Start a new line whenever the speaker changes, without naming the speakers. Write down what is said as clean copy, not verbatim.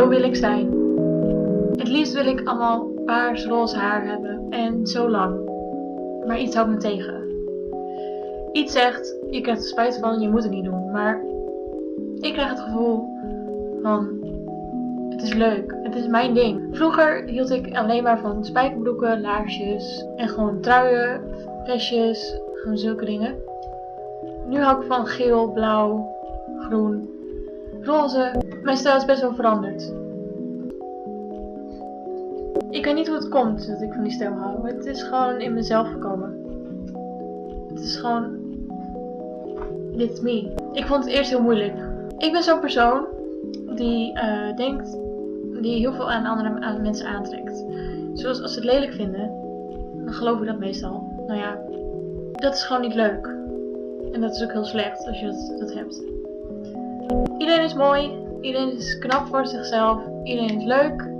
Zo wil ik zijn. Het liefst wil ik allemaal paars roze haar hebben en zo lang. Maar iets houdt me tegen. Iets zegt, je krijgt er spijt van, je moet het niet doen. Maar ik krijg het gevoel van, het is leuk, het is mijn ding. Vroeger hield ik alleen maar van spijkerbroeken, laarsjes en gewoon truien, vestjes, gewoon zulke dingen. Nu hou ik van geel, blauw, groen, roze. Mijn stijl is best wel veranderd. Ik weet niet hoe het komt dat ik van die stijl hou. Het is gewoon in mezelf gekomen. Het is gewoon... Dit is me. Ik vond het eerst heel moeilijk. Ik ben zo'n persoon die denkt... Die heel veel aan mensen aantrekt. Zoals als ze het lelijk vinden, dan geloof ik dat meestal. Nou ja, dat is gewoon niet leuk. En dat is ook heel slecht als je dat hebt. Iedereen is mooi. Iedereen is knap voor zichzelf. Iedereen is leuk.